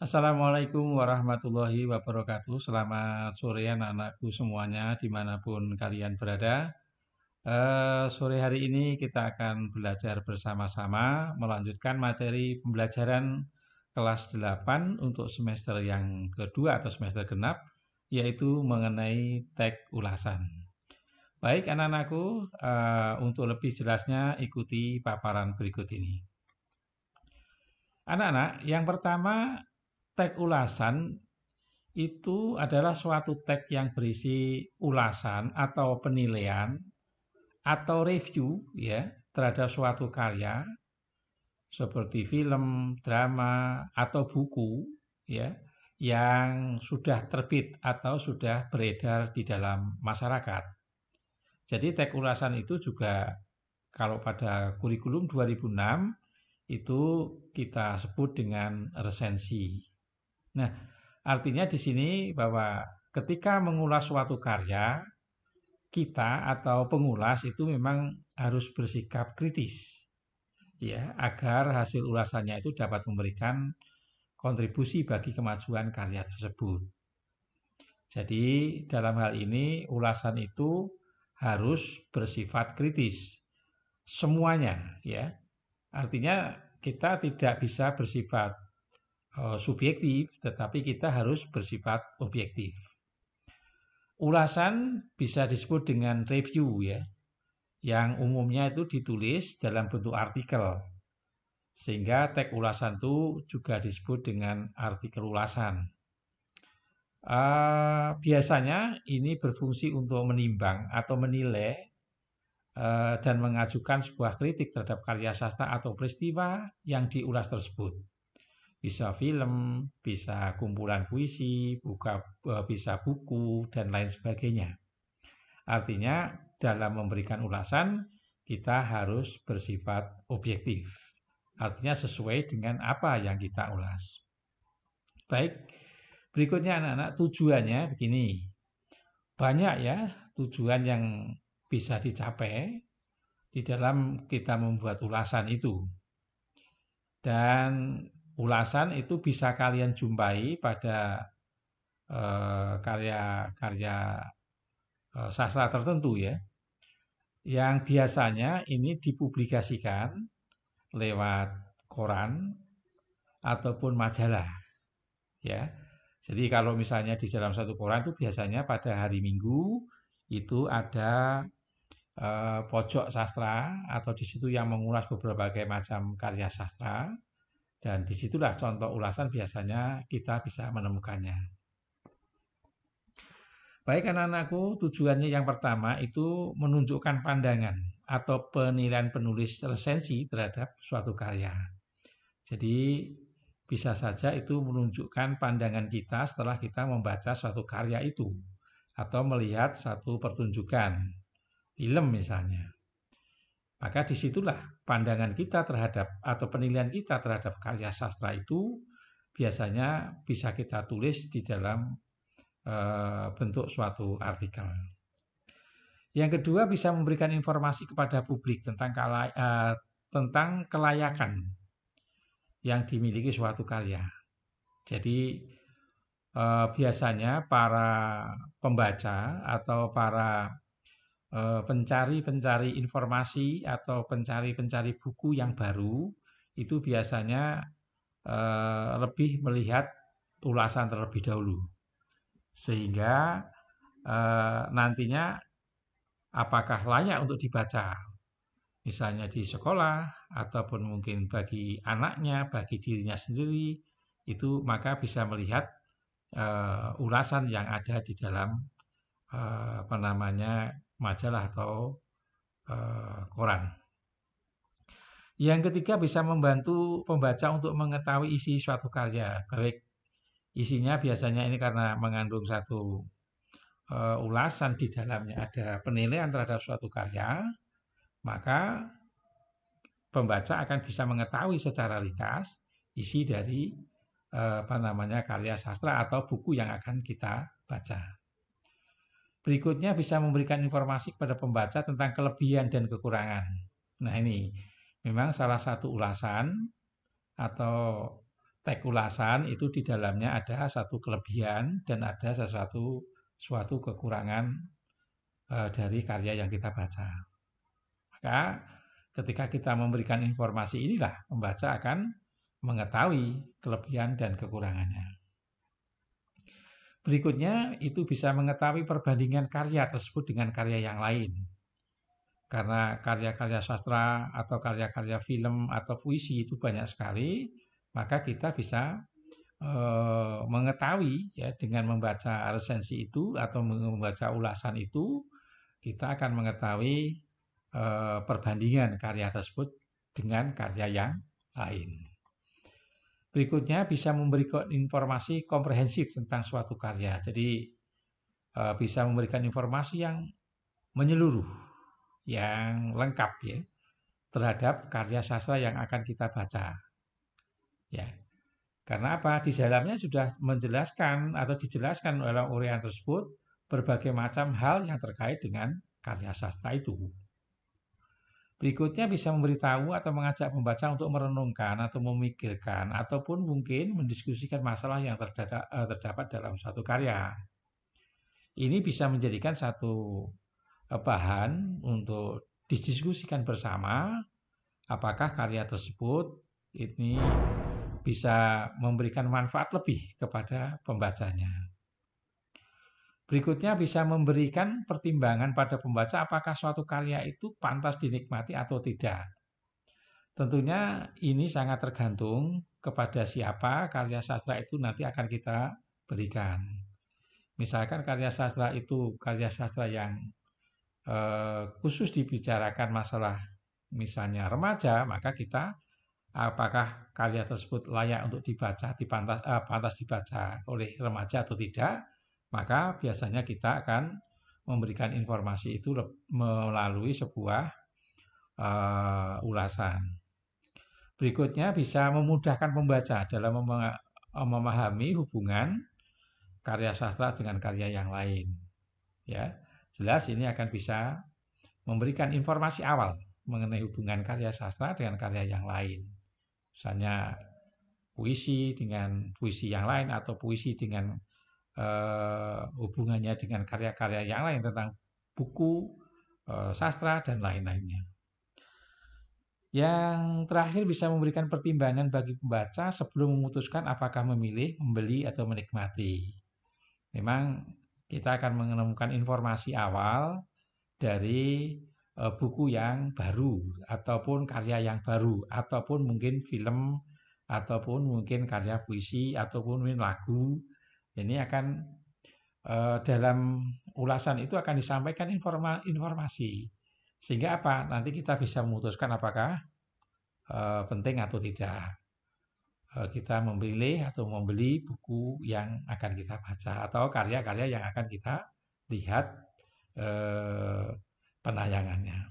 Assalamualaikum warahmatullahi wabarakatuh. Selamat sore anak-anakku semuanya dimanapun kalian berada. Sore hari ini kita akan belajar bersama-sama melanjutkan materi pembelajaran kelas 8 untuk semester yang kedua atau semester genap, yaitu mengenai teks ulasan. Baik anak-anakku, untuk lebih jelasnya ikuti paparan berikut ini. Anak-anak, yang pertama teks ulasan itu adalah suatu teks yang berisi ulasan atau penilaian atau review ya terhadap suatu karya seperti film, drama atau buku ya yang sudah terbit atau sudah beredar di dalam masyarakat. Jadi teks ulasan itu juga kalau pada kurikulum 2006 itu kita sebut dengan resensi. Nah, artinya di sini bahwa ketika mengulas suatu karya, kita atau pengulas itu memang harus bersikap kritis, ya, agar hasil ulasannya itu dapat memberikan kontribusi bagi kemajuan karya tersebut. Jadi dalam hal ini ulasan itu harus bersifat kritis, semuanya, ya. Artinya kita tidak bisa bersifat subjektif, tetapi kita harus bersifat objektif. Ulasan bisa disebut dengan review ya, yang umumnya itu ditulis dalam bentuk artikel. Sehingga teks ulasan itu juga disebut dengan artikel ulasan. Biasanya ini berfungsi untuk menimbang atau menilai dan mengajukan sebuah kritik terhadap karya sastra atau peristiwa yang diulas tersebut. Bisa film, bisa kumpulan puisi, bisa buku, dan lain sebagainya. Artinya dalam memberikan ulasan kita harus bersifat objektif. Artinya sesuai dengan apa yang kita ulas. Baik, berikutnya anak-anak tujuannya begini. Banyak ya tujuan yang bisa dicapai di dalam kita membuat ulasan itu. Dan ulasan itu bisa kalian jumpai pada karya-karya sastra tertentu ya, yang biasanya ini dipublikasikan lewat koran ataupun majalah ya. Jadi kalau misalnya di dalam satu koran itu biasanya pada hari Minggu itu ada pojok sastra atau di situ yang mengulas beberapa macam karya sastra. Dan disitulah contoh ulasan biasanya kita bisa menemukannya. Baik anak-anakku, tujuannya yang pertama itu menunjukkan pandangan atau penilaian penulis resensi terhadap suatu karya. Jadi bisa saja itu menunjukkan pandangan kita setelah kita membaca suatu karya itu atau melihat satu pertunjukan film misalnya. Maka disitulah pandangan kita terhadap atau penilaian kita terhadap karya sastra itu biasanya bisa kita tulis di dalam bentuk suatu artikel. Yang kedua bisa memberikan informasi kepada publik tentang kelayakan yang dimiliki suatu karya. Jadi biasanya para pembaca atau para pencari-pencari informasi atau pencari-pencari buku yang baru itu biasanya lebih melihat ulasan terlebih dahulu sehingga nantinya apakah layak untuk dibaca misalnya di sekolah ataupun mungkin bagi anaknya, bagi dirinya sendiri itu maka bisa melihat ulasan yang ada di dalam majalah atau koran. Yang ketiga bisa membantu pembaca untuk mengetahui isi suatu karya. Baik isinya biasanya ini karena mengandung satu ulasan di dalamnya ada penilaian terhadap suatu karya, maka pembaca akan bisa mengetahui secara ringkas isi dari karya sastra atau buku yang akan kita baca. Berikutnya bisa memberikan informasi kepada pembaca tentang kelebihan dan kekurangan. Nah ini memang salah satu ulasan atau teks ulasan itu di dalamnya ada satu kelebihan dan ada suatu kekurangan dari karya yang kita baca. Maka ketika kita memberikan informasi inilah pembaca akan mengetahui kelebihan dan kekurangannya. Berikutnya itu bisa mengetahui perbandingan karya tersebut dengan karya yang lain. Karena karya-karya sastra atau karya-karya film atau puisi itu banyak sekali, maka kita bisa mengetahui ya dengan membaca resensi itu atau membaca ulasan itu, kita akan mengetahui perbandingan karya tersebut dengan karya yang lain. Berikutnya bisa memberikan informasi komprehensif tentang suatu karya. Jadi bisa memberikan informasi yang menyeluruh, yang lengkap ya terhadap karya sastra yang akan kita baca. Ya. Karena apa? Di dalamnya sudah menjelaskan atau dijelaskan oleh uraian tersebut berbagai macam hal yang terkait dengan karya sastra itu. Berikutnya bisa memberitahu atau mengajak pembaca untuk merenungkan atau memikirkan ataupun mungkin mendiskusikan masalah yang terdapat dalam suatu karya. Ini bisa menjadikan satu bahan untuk didiskusikan bersama apakah karya tersebut ini bisa memberikan manfaat lebih kepada pembacanya. Berikutnya bisa memberikan pertimbangan pada pembaca apakah suatu karya itu pantas dinikmati atau tidak. Tentunya ini sangat tergantung kepada siapa karya sastra itu nanti akan kita berikan. Misalkan karya sastra itu karya sastra yang khusus dibicarakan masalah misalnya remaja, maka kita apakah karya tersebut layak untuk dibaca, pantas dibaca oleh remaja atau tidak, maka biasanya kita akan memberikan informasi itu melalui sebuah ulasan. Berikutnya bisa memudahkan pembaca dalam memahami hubungan karya sastra dengan karya yang lain. Ya, jelas ini akan bisa memberikan informasi awal mengenai hubungan karya sastra dengan karya yang lain. Misalnya puisi dengan puisi yang lain atau puisi dengan hubungannya dengan karya-karya yang lain tentang buku, sastra, dan lain-lainnya. Yang terakhir bisa memberikan pertimbangan bagi pembaca sebelum memutuskan apakah memilih, membeli, atau menikmati. Memang kita akan menemukan informasi awal dari buku yang baru ataupun karya yang baru ataupun mungkin film ataupun mungkin karya puisi ataupun mungkin lagu. Ini akan dalam ulasan itu akan disampaikan informasi sehingga apa? Nanti kita bisa memutuskan apakah penting atau tidak. Kita memilih atau membeli buku yang akan kita baca atau karya-karya yang akan kita lihat penayangannya.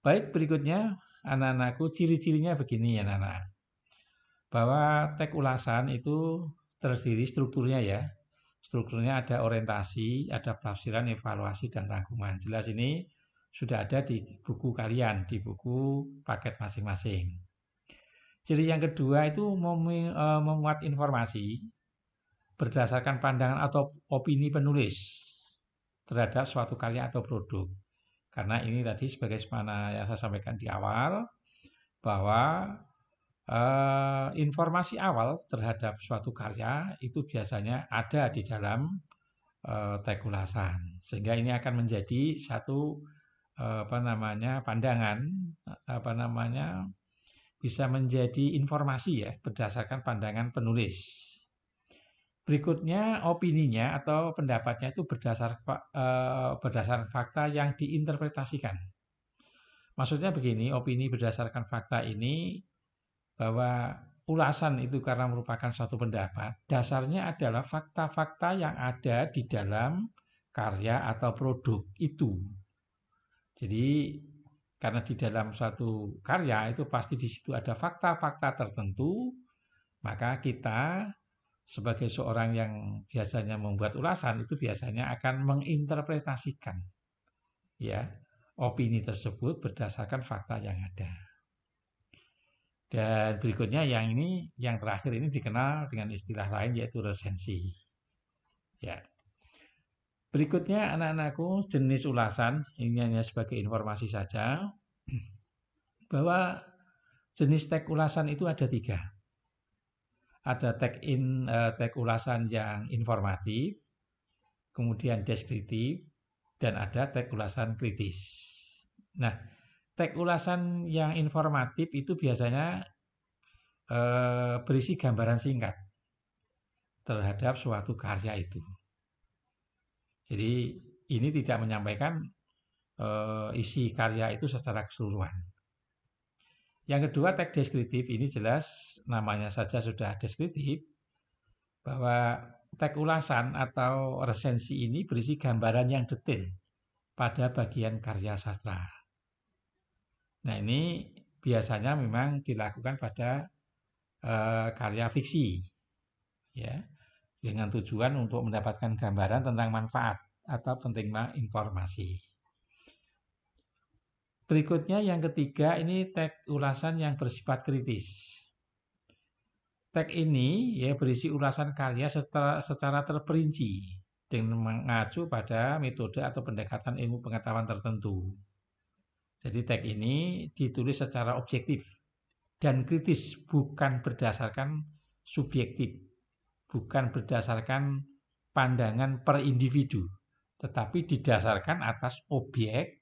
Baik, berikutnya anak-anakku ciri-cirinya begini ya anak-anak. Bahwa teks ulasan itu terdiri strukturnya ya. Strukturnya ada orientasi, ada tafsiran, evaluasi, dan rangkuman. Jelas ini sudah ada di buku kalian, di buku paket masing-masing. Ciri yang kedua itu memuat informasi berdasarkan pandangan atau opini penulis terhadap suatu karya atau produk. Karena ini tadi sebagai yang saya sampaikan di awal, bahwa informasi awal terhadap suatu karya itu biasanya ada di dalam teks ulasan, sehingga ini akan menjadi satu pandangan, bisa menjadi informasi ya berdasarkan pandangan penulis. Berikutnya opininya atau pendapatnya itu berdasarkan fakta yang diinterpretasikan. Maksudnya begini, opini berdasarkan fakta ini bahwa ulasan itu karena merupakan suatu pendapat, dasarnya adalah fakta-fakta yang ada di dalam karya atau produk itu. Jadi karena di dalam suatu karya itu pasti di situ ada fakta-fakta tertentu, maka kita sebagai seorang yang biasanya membuat ulasan itu biasanya akan menginterpretasikan ya opini tersebut berdasarkan fakta yang ada. Dan berikutnya yang terakhir ini dikenal dengan istilah lain yaitu resensi. Ya. Berikutnya anak-anakku jenis ulasan, ini hanya sebagai informasi saja, bahwa jenis teks ulasan itu ada 3. Ada teks ulasan yang informatif, kemudian deskriptif, dan ada teks ulasan kritis. Nah, teks ulasan yang informatif itu biasanya berisi gambaran singkat terhadap suatu karya itu. Jadi ini tidak menyampaikan isi karya itu secara keseluruhan. Yang kedua, teks deskriptif ini jelas namanya saja sudah deskriptif, bahwa teks ulasan atau resensi ini berisi gambaran yang detail pada bagian karya sastra. Nah, ini biasanya memang dilakukan pada karya fiksi, ya, dengan tujuan untuk mendapatkan gambaran tentang manfaat atau pentingnya informasi. Berikutnya yang ketiga ini teks ulasan yang bersifat kritis. Teks ini ya berisi ulasan karya secara terperinci dengan mengacu pada metode atau pendekatan ilmu pengetahuan tertentu. Jadi teks ini ditulis secara objektif dan kritis, bukan berdasarkan subjektif, bukan berdasarkan pandangan per individu, tetapi didasarkan atas objek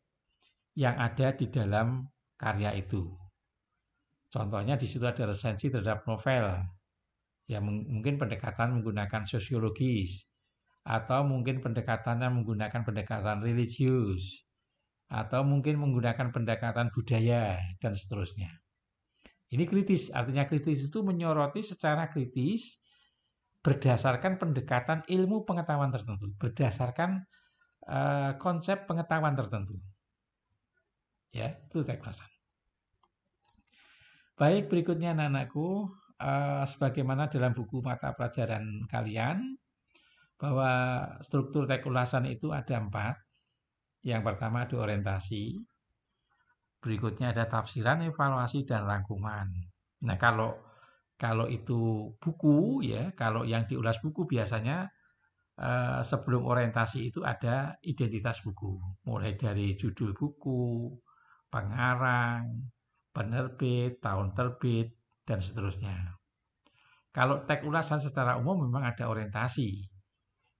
yang ada di dalam karya itu. Contohnya di situ ada resensi terhadap novel, ya mungkin pendekatan menggunakan sosiologis, atau mungkin pendekatannya menggunakan pendekatan religius, atau mungkin menggunakan pendekatan budaya, dan seterusnya. Ini kritis, artinya kritis itu menyoroti secara kritis berdasarkan pendekatan ilmu pengetahuan tertentu, berdasarkan konsep pengetahuan tertentu. Ya, itu teks ulasan. Baik, berikutnya anak-anakku, sebagaimana dalam buku mata pelajaran kalian, bahwa struktur teks ulasan itu ada 4. Yang pertama ada orientasi, berikutnya ada tafsiran, evaluasi, dan rangkuman. Nah, kalau itu buku, ya, kalau yang diulas buku biasanya sebelum orientasi itu ada identitas buku, mulai dari judul buku, pengarang, penerbit, tahun terbit, dan seterusnya. Kalau teks ulasan secara umum memang ada orientasi.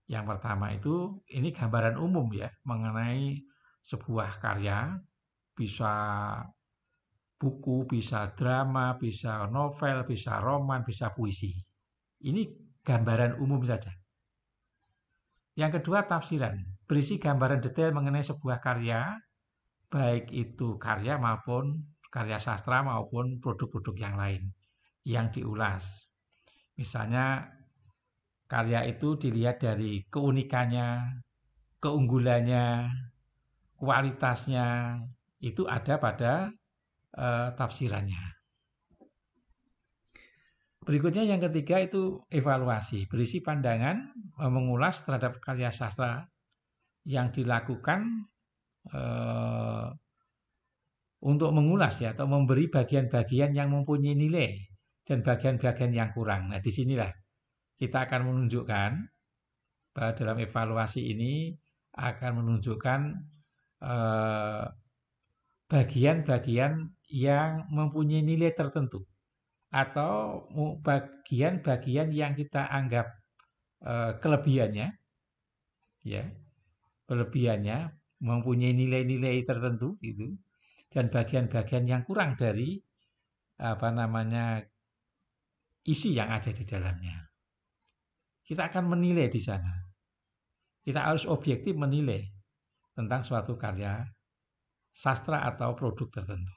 Yang pertama itu ini gambaran umum ya mengenai sebuah karya, bisa buku, bisa drama, bisa novel, bisa roman, bisa puisi. Ini gambaran umum saja. Yang kedua tafsiran, berisi gambaran detail mengenai sebuah karya, baik itu karya maupun karya sastra maupun produk-produk yang lain yang diulas. Misalnya karya itu dilihat dari keunikannya, keunggulannya, kualitasnya, itu ada pada tafsirannya. Berikutnya yang ketiga itu evaluasi, berisi pandangan mengulas terhadap karya sastra yang dilakukan untuk mengulas ya atau memberi bagian-bagian yang mempunyai nilai dan bagian-bagian yang kurang. Nah, disinilah kita akan menunjukkan bahwa dalam evaluasi ini akan menunjukkan bagian-bagian yang mempunyai nilai tertentu atau bagian-bagian yang kita anggap kelebihannya, ya, kelebihannya mempunyai nilai-nilai tertentu gitu, dan bagian-bagian yang kurang dari isi yang ada di dalamnya. Kita akan menilai di sana. Kita harus objektif menilai tentang suatu karya sastra atau produk tertentu.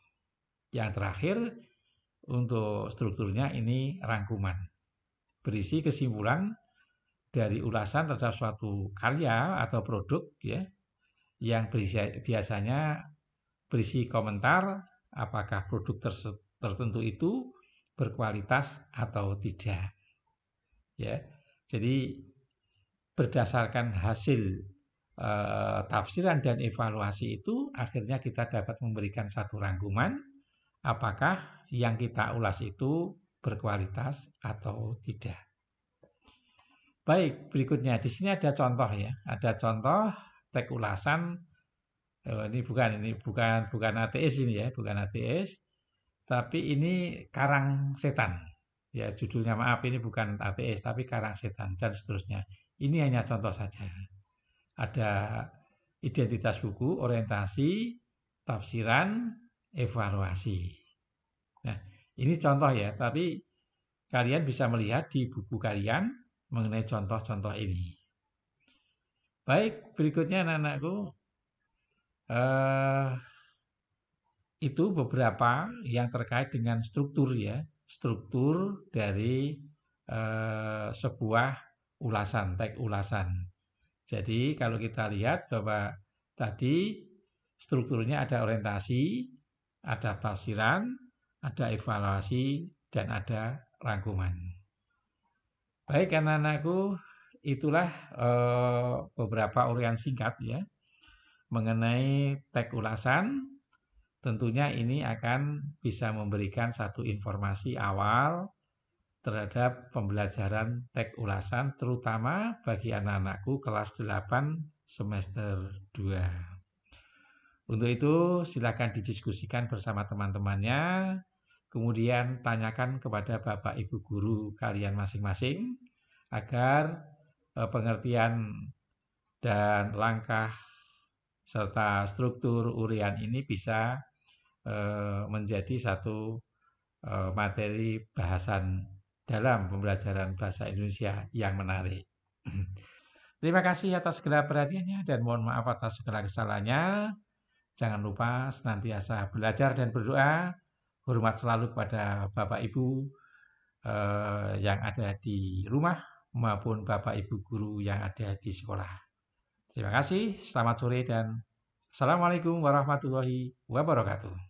Yang terakhir untuk strukturnya ini rangkuman, berisi kesimpulan dari ulasan terhadap suatu karya atau produk ya, yang biasanya berisi komentar apakah produk tertentu itu berkualitas atau tidak. Ya, jadi berdasarkan hasil tafsiran dan evaluasi itu akhirnya kita dapat memberikan satu rangkuman apakah yang kita ulas itu berkualitas atau tidak. Baik, berikutnya di sini ada contoh ya. Ada contoh teks ulasan. Ini bukan ateis ini ya, bukan ateis. Tapi ini karang setan. Ya, judulnya maaf ini bukan ateis tapi karang setan dan seterusnya. Ini hanya contoh saja. Ada identitas buku, orientasi, tafsiran, evaluasi. Nah, ini contoh ya, tapi kalian bisa melihat di buku kalian mengenai contoh-contoh ini. Baik, berikutnya anak-anakku, itu beberapa yang terkait dengan struktur ya, struktur dari sebuah ulasan, teks ulasan. Jadi kalau kita lihat bahwa tadi strukturnya ada orientasi, ada tafsiran, ada evaluasi, dan ada rangkuman. Baik anak-anakku, itulah beberapa uraian singkat ya mengenai teks ulasan. Tentunya ini akan bisa memberikan satu informasi awal terhadap pembelajaran teks ulasan, terutama bagi anak-anakku kelas 8 semester 2. Untuk itu silakan didiskusikan bersama teman-temannya, kemudian tanyakan kepada Bapak Ibu guru kalian masing-masing agar pengertian dan langkah serta struktur uraian ini bisa menjadi satu materi bahasan dalam pembelajaran bahasa Indonesia yang menarik. Terima kasih atas segala perhatiannya dan mohon maaf atas segala kesalahannya. Jangan lupa senantiasa belajar dan berdoa. Hormat selalu kepada Bapak Ibu yang ada di rumah maupun Bapak Ibu guru yang ada di sekolah. Terima kasih, selamat sore dan Assalamualaikum warahmatullahi wabarakatuh.